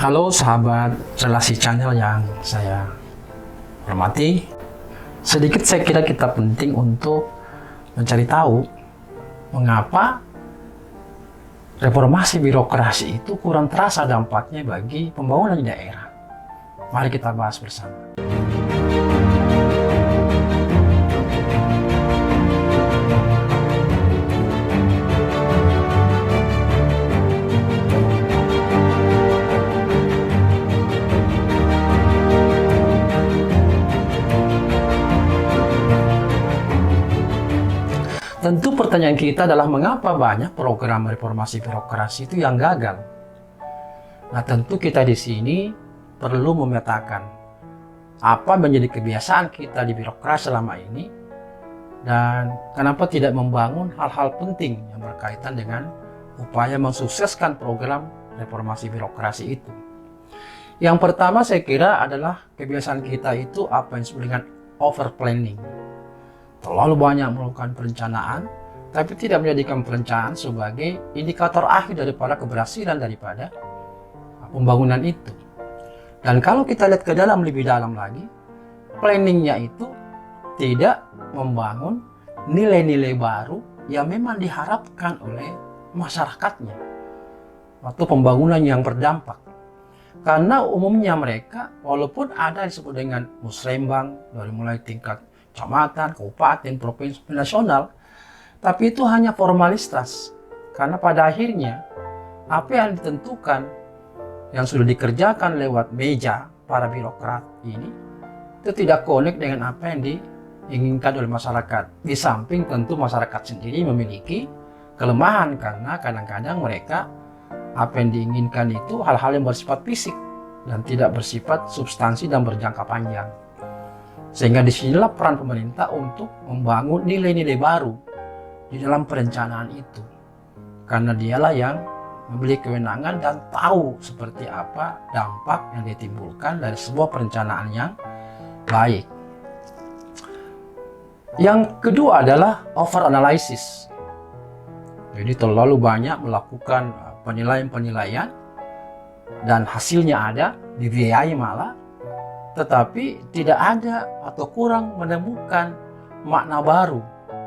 Halo sahabat relasi channel yang saya hormati. Sedikit saya kira kita penting untuk mencari tahu mengapa reformasi birokrasi itu kurang terasa dampaknya bagi pembangunan di daerah. Mari kita bahas bersama. Tentu pertanyaan kita adalah mengapa banyak program reformasi birokrasi itu yang gagal. Nah, tentu kita di sini perlu memetakan apa menjadi kebiasaan kita di birokrasi selama ini dan kenapa tidak membangun hal-hal penting yang berkaitan dengan upaya mensukseskan program reformasi birokrasi itu. Yang pertama saya kira adalah kebiasaan kita itu apa yang disebut dengan over planning. Terlalu banyak melakukan perencanaan, tapi tidak menjadikan perencanaan sebagai indikator akhir daripada keberhasilan daripada pembangunan itu. Dan kalau kita lihat ke dalam lebih dalam lagi, planningnya itu tidak membangun nilai-nilai baru yang memang diharapkan oleh masyarakatnya waktu pembangunan yang berdampak. Karena umumnya mereka, walaupun ada disebut dengan musrembang dari mulai tingkat kecamatan, kabupaten, provinsi, nasional, tapi itu hanya formalitas. Karena pada akhirnya apa yang ditentukan yang sudah dikerjakan lewat meja para birokrat ini itu tidak connect dengan apa yang diinginkan oleh masyarakat. Di samping tentu masyarakat sendiri memiliki kelemahan karena kadang-kadang mereka apa yang diinginkan itu hal-hal yang bersifat fisik dan tidak bersifat substansi dan berjangka panjang. Sehingga disinilah peran pemerintah untuk membangun nilai-nilai baru di dalam perencanaan itu. Karena dialah yang memiliki kewenangan dan tahu seperti apa dampak yang ditimbulkan dari sebuah perencanaan yang baik. Yang kedua adalah over analysis. Jadi terlalu banyak melakukan penilaian-penilaian dan hasilnya ada, dibiayai malah, tetapi tidak ada atau kurang menemukan makna baru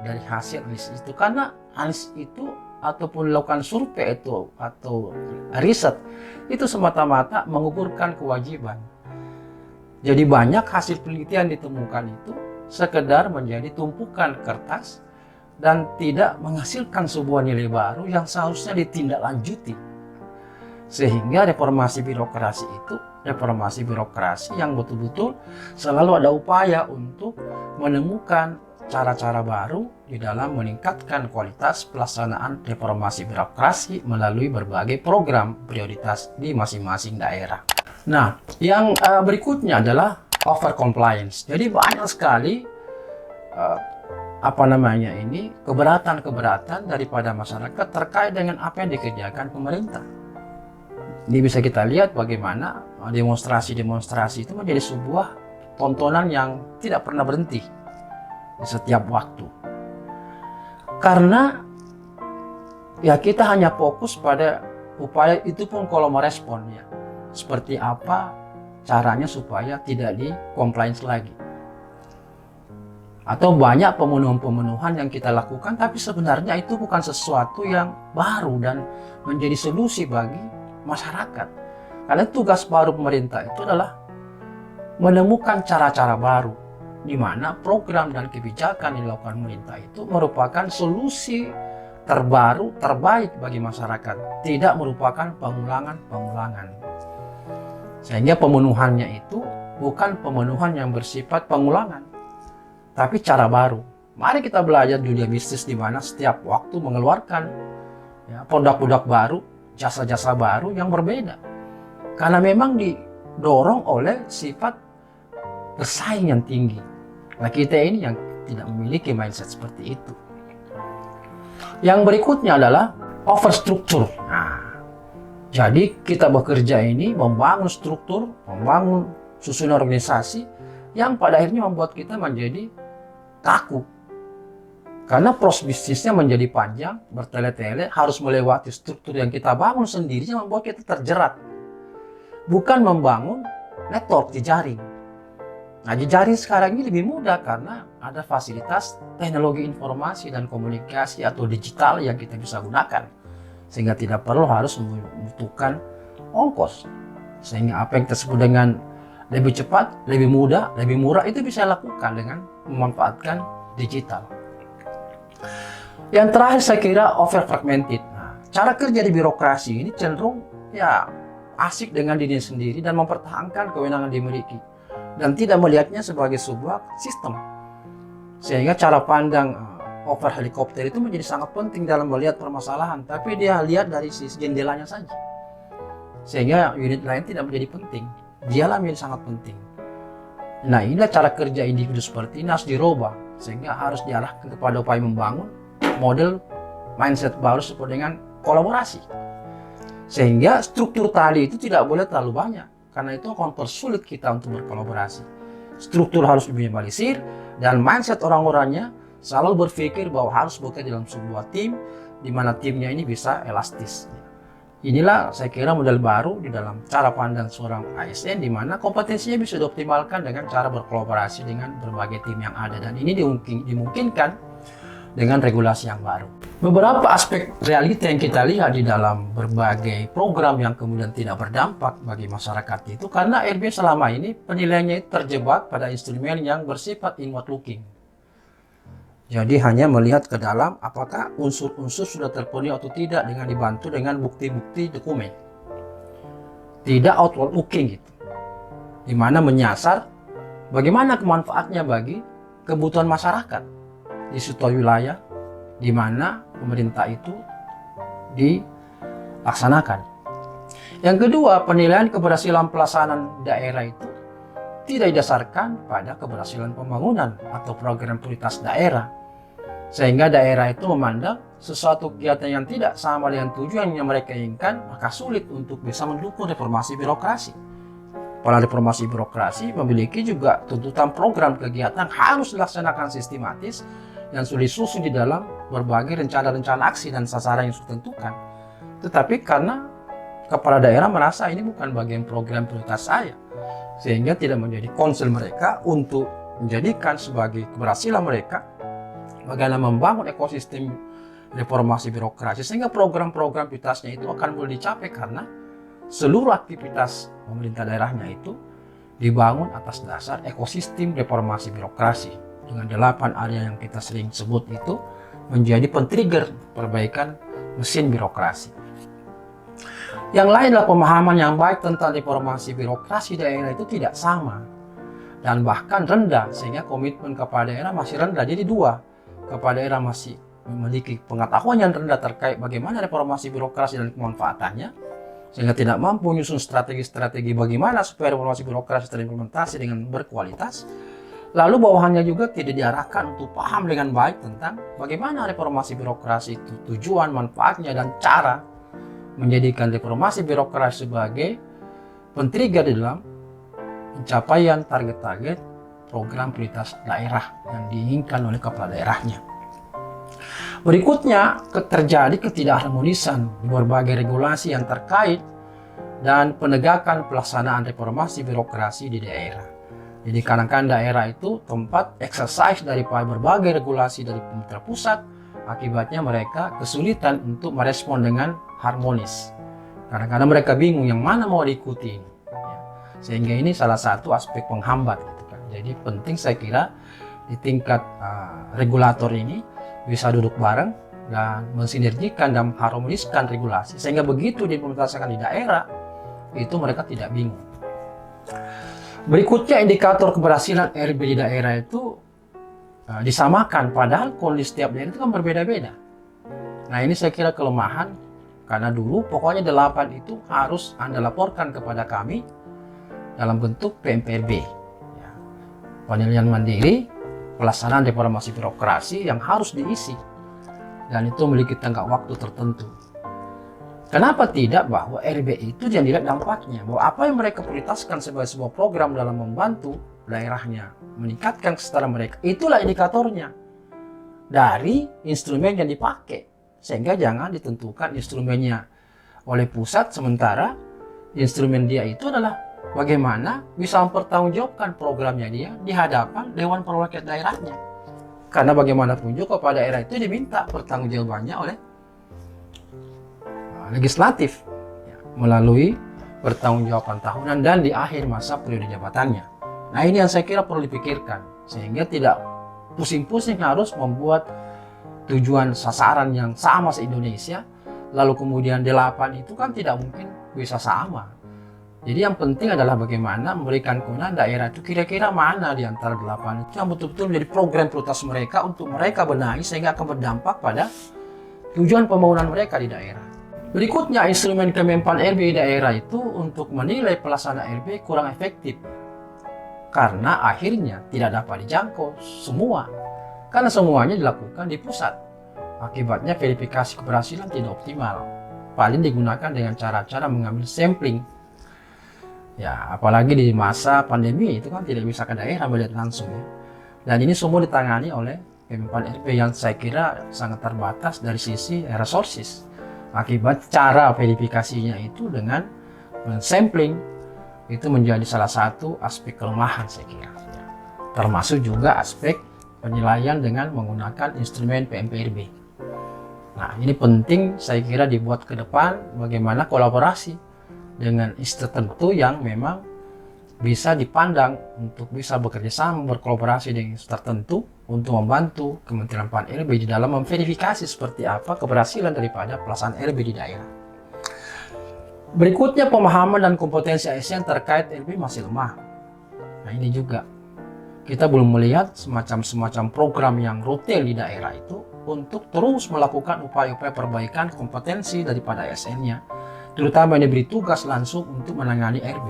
dari hasil analisis itu. Karena analisis itu ataupun melakukan survei itu atau riset itu semata-mata mengukurkan kewajiban. Jadi banyak hasil penelitian ditemukan itu sekedar menjadi tumpukan kertas dan tidak menghasilkan sebuah nilai baru yang seharusnya ditindaklanjuti. Sehingga reformasi birokrasi itu reformasi birokrasi yang betul-betul selalu ada upaya untuk menemukan cara-cara baru di dalam meningkatkan kualitas pelaksanaan reformasi birokrasi melalui berbagai program prioritas di masing-masing daerah. Nah, yang berikutnya adalah over compliance. Jadi banyak sekali keberatan-keberatan daripada masyarakat terkait dengan apa yang dikerjakan pemerintah. Ini bisa kita lihat bagaimana demonstrasi-demonstrasi itu menjadi sebuah tontonan yang tidak pernah berhenti di setiap waktu. Karena ya kita hanya fokus pada upaya itu pun kalau merespon ya. Seperti apa caranya supaya tidak di-compliance lagi. Atau banyak pemenuhan-pemenuhan yang kita lakukan tapi sebenarnya itu bukan sesuatu yang baru dan menjadi solusi bagi masyarakat. Karena tugas baru pemerintah itu adalah menemukan cara-cara baru di mana program dan kebijakan yang dilakukan pemerintah itu merupakan solusi terbaru terbaik bagi masyarakat, tidak merupakan pengulangan-pengulangan. Sehingga pemenuhannya itu bukan pemenuhan yang bersifat pengulangan, tapi cara baru. Mari kita belajar dunia bisnis di mana setiap waktu mengeluarkan produk-produk baru, jasa-jasa baru yang berbeda. Karena memang didorong oleh sifat bersaing yang tinggi. Nah, kita ini yang tidak memiliki mindset seperti itu. Yang berikutnya adalah overstruktur. Nah, jadi kita bekerja ini membangun struktur, membangun susunan organisasi yang pada akhirnya membuat kita menjadi kaku. Karena proses bisnisnya menjadi panjang, bertele-tele, harus melewati struktur yang kita bangun sendiri yang membuat kita terjerat. bukan membangun network jejaring. Nah, jejaring sekarang ini lebih mudah karena ada fasilitas teknologi informasi dan komunikasi atau digital yang kita bisa gunakan. Sehingga tidak perlu harus membutuhkan ongkos. Sehingga apa yang tersebut dengan lebih cepat, lebih mudah, lebih murah itu bisa dilakukan dengan memanfaatkan digital. Yang terakhir saya kira over fragmented. Nah, cara kerja di birokrasi ini cenderung asik dengan dirinya sendiri dan mempertahankan kewenangan dimiliki dan tidak melihatnya sebagai sebuah sistem. Sehingga cara pandang over helikopter itu menjadi sangat penting dalam melihat permasalahan, tapi dia lihat dari sisi jendelanya saja. Sehingga unit lain tidak menjadi penting, dialah menjadi sangat penting. Nah, inilah cara kerja individu seperti ini harus dirubah, sehingga harus diarahkan kepada upaya membangun model mindset baru seperti dengan kolaborasi. Sehingga struktur tali itu tidak boleh terlalu banyak, karena itu akan mempersulit kita untuk berkolaborasi. Struktur harus diminimalisir dan mindset orang-orangnya selalu berpikir bahwa harus bekerja dalam sebuah tim, di mana timnya ini bisa elastis. Inilah saya kira model baru di dalam cara pandang seorang ASN, di mana kompetensinya bisa dioptimalkan dengan cara berkolaborasi dengan berbagai tim yang ada, dan ini dimungkinkan dengan regulasi yang baru. Beberapa aspek realita yang kita lihat di dalam berbagai program yang kemudian tidak berdampak bagi masyarakat itu karena RB selama ini penilaiannya terjebak pada instrumen yang bersifat inward looking. Jadi hanya melihat ke dalam apakah unsur-unsur sudah terpenuhi atau tidak dengan dibantu dengan bukti-bukti dokumen. Tidak outward looking gitu. Di mana menyasar bagaimana kemanfaatnya bagi kebutuhan masyarakat di suatu wilayah di mana pemerintah itu dilaksanakan. Yang kedua, penilaian keberhasilan pelaksanaan daerah itu tidak didasarkan pada keberhasilan pembangunan atau program prioritas daerah. Sehingga daerah itu memandang sesuatu kegiatan yang tidak sama dengan tujuan yang mereka inginkan, maka sulit untuk bisa mendukung reformasi birokrasi. Pola reformasi birokrasi memiliki juga tuntutan program kegiatan harus dilaksanakan sistematis yang sudah disusun di dalam berbagai rencana-rencana aksi dan sasaran yang sudah ditentukan. Tetapi karena kepala daerah merasa ini bukan bagian program prioritas saya, sehingga tidak menjadi concern mereka untuk menjadikan sebagai keberhasilan mereka bagaimana membangun ekosistem reformasi birokrasi, sehingga program-program prioritasnya itu akan boleh dicapai karena seluruh aktivitas pemerintah daerahnya itu dibangun atas dasar ekosistem reformasi birokrasi. Dengan 8 area yang kita sering sebut itu menjadi pen-trigger perbaikan mesin birokrasi. Yang lain adalah pemahaman yang baik tentang reformasi birokrasi daerah itu tidak sama dan bahkan rendah, sehingga komitmen kepala daerah masih rendah. Jadi dua, kepala daerah masih memiliki pengetahuan yang rendah terkait bagaimana reformasi birokrasi dan kemanfaatannya, sehingga tidak mampu menyusun strategi-strategi bagaimana supaya reformasi birokrasi terimplementasi dengan berkualitas. Lalu bawahannya juga tidak diarahkan untuk paham dengan baik tentang bagaimana reformasi birokrasi itu, tujuan, manfaatnya, dan cara menjadikan reformasi birokrasi sebagai pen-trigger di dalam pencapaian target-target program prioritas daerah yang diinginkan oleh kepala daerahnya. Berikutnya, terjadi ketidakharmonisan di berbagai regulasi yang terkait dan penegakan pelaksanaan reformasi birokrasi di daerah. Jadi kadang-kadang daerah itu tempat exercise dari berbagai regulasi dari pemerintah pusat, akibatnya mereka kesulitan untuk merespon dengan harmonis. Kadang-kadang mereka bingung yang mana mau diikuti. Sehingga ini salah satu aspek penghambat. Gitu kan. Jadi penting saya kira di tingkat regulator ini bisa duduk bareng dan mensinergikan dan harmoniskan regulasi. Sehingga begitu diimplementasikan di daerah, itu mereka tidak bingung. Berikutnya, indikator keberhasilan RB di daerah itu disamakan, padahal kondisi setiap daerah itu kan berbeda-beda. Nah, ini saya kira kelemahan, karena dulu pokoknya 8 itu harus Anda laporkan kepada kami dalam bentuk PMPRB. Ya. Penilaian mandiri, pelaksanaan reformasi birokrasi yang harus diisi, dan itu memiliki tenggat waktu tertentu. Kenapa tidak bahwa RB itu yang dilihat dampaknya, bahwa apa yang mereka prioritaskan sebagai sebuah program dalam membantu daerahnya meningkatkan kesejahteraan mereka, itulah indikatornya dari instrumen yang dipakai. Sehingga jangan ditentukan instrumennya oleh pusat sementara instrumen dia itu adalah bagaimana bisa mempertanggungjawabkan programnya dia di hadapan Dewan Perwakilan Daerahnya. Karena bagaimanapun juga kepala daerah itu diminta pertanggungjawabannya oleh legislatif melalui pertanggungjawaban tahunan dan di akhir masa periode jabatannya. Nah, ini yang saya kira perlu dipikirkan sehingga tidak pusing-pusing harus membuat tujuan sasaran yang sama se-Indonesia, lalu kemudian 8 itu kan tidak mungkin bisa sama. Jadi yang penting adalah bagaimana memberikan kewenangan daerah itu kira-kira mana di antara 8 itu yang betul-betul menjadi program prioritas mereka untuk mereka benahi sehingga akan berdampak pada tujuan pembangunan mereka di daerah. Berikutnya, instrumen Kemenpan RB di daerah itu untuk menilai pelaksanaan RB kurang efektif karena akhirnya tidak dapat dijangkau semua karena semuanya dilakukan di pusat. Akibatnya verifikasi keberhasilan tidak optimal, paling digunakan dengan cara-cara mengambil sampling. Ya, apalagi di masa pandemi itu kan tidak bisa ke daerah melihat langsung ya. Dan ini semua ditangani oleh Kemenpan RB yang saya kira sangat terbatas dari sisi resources. Akibat cara verifikasinya itu dengan sampling itu menjadi salah satu aspek kelemahan saya kira. Termasuk juga aspek penilaian dengan menggunakan instrumen PMPRB. Nah, ini penting saya kira dibuat ke depan bagaimana kolaborasi dengan institusi tertentu yang memang bisa dipandang untuk bisa bekerja sama berkolaborasi dengan institusi tertentu untuk membantu Kementerian Pan RB di dalam memverifikasi seperti apa keberhasilan daripada pelaksanaan RB di daerah. Berikutnya, pemahaman dan kompetensi ASN terkait RB masih lemah. Nah, ini juga kita belum melihat semacam program yang rutin di daerah itu untuk terus melakukan upaya-upaya perbaikan kompetensi daripada ASN-nya, terutama yang diberi tugas langsung untuk menangani RB.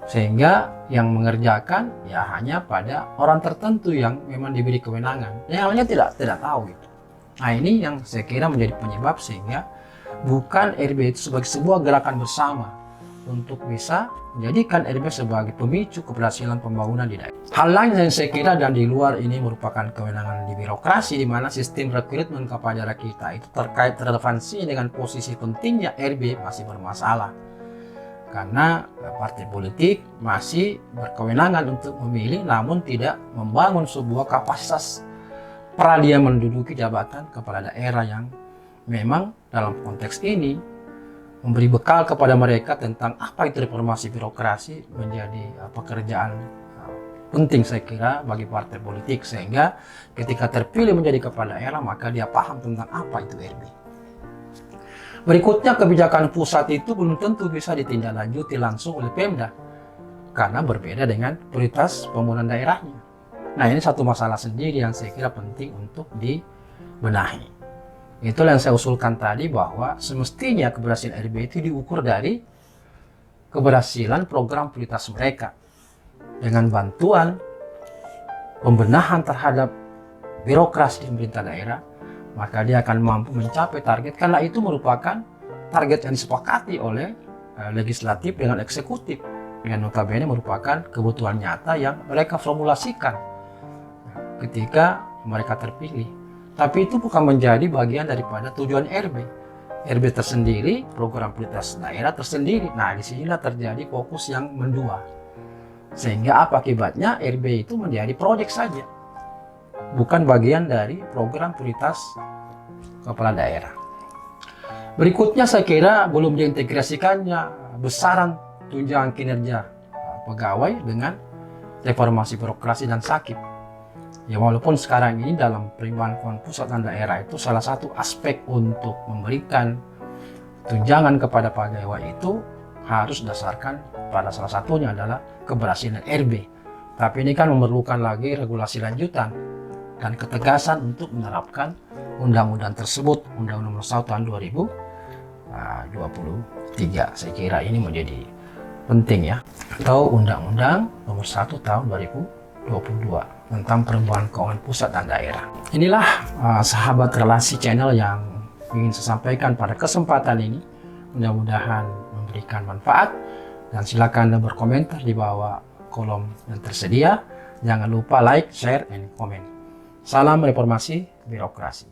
Sehingga yang mengerjakan ya hanya pada orang tertentu yang memang diberi kewenangan, yang lainnya tidak tahu gitu. Nah, ini yang saya kira menjadi penyebab sehingga bukan RB itu sebagai sebuah gerakan bersama untuk bisa menjadikan RB sebagai pemicu keberhasilan pembangunan di daerah. Hal lain yang saya kira dan di luar ini merupakan kewenangan di birokrasi, di mana sistem rekrutmen kepala daerah kita itu terkait relevansi dengan posisi pentingnya RB masih bermasalah. Karena partai politik masih berkewenangan untuk memilih namun tidak membangun sebuah kapasitas pradia menduduki jabatan kepala daerah yang memang dalam konteks ini memberi bekal kepada mereka tentang apa itu reformasi birokrasi menjadi pekerjaan penting saya kira bagi partai politik, sehingga ketika terpilih menjadi kepala daerah maka dia paham tentang apa itu RB. Berikutnya, kebijakan pusat itu belum tentu bisa ditindaklanjuti langsung oleh Pemda karena berbeda dengan prioritas pembangunan daerahnya. Nah, ini satu masalah sendiri yang saya kira penting untuk dibenahi. Itulah yang saya usulkan tadi, bahwa semestinya keberhasilan RB itu diukur dari keberhasilan program prioritas mereka. Dengan bantuan pembenahan terhadap birokrasi di pemerintah daerah, maka dia akan mampu mencapai target, karena itu merupakan target yang disepakati oleh legislatif dengan eksekutif, yang notabene merupakan kebutuhan nyata yang mereka formulasikan ketika mereka terpilih. Tapi itu bukan menjadi bagian daripada tujuan RB. RB tersendiri, program prioritas daerah tersendiri. Nah, disinilah terjadi fokus yang mendua. Sehingga apa akibatnya? RB itu menjadi proyek saja, bukan bagian dari program prioritas kepala daerah. Berikutnya, saya kira belum diintegrasikannya besaran tunjangan kinerja pegawai dengan reformasi birokrasi dan sakit. Ya, walaupun sekarang ini dalam perimbangan pusat dan daerah itu salah satu aspek untuk memberikan tunjangan kepada pegawai itu harus dasarkan pada salah satunya adalah keberhasilan RB. Tapi ini kan memerlukan lagi regulasi lanjutan dan ketegasan untuk menerapkan undang-undang tersebut, Undang-Undang Nomor 1 Tahun 2023. Saya kira ini menjadi penting ya, atau Undang-Undang Nomor 1 Tahun 2022 tentang perubahan keuangan pusat dan daerah. Inilah sahabat relasi channel yang ingin saya sampaikan pada kesempatan ini. Mudah-mudahan memberikan manfaat, dan silakan Anda berkomentar di bawah kolom yang tersedia. Jangan lupa like, share, dan komen. Salam reformasi birokrasi.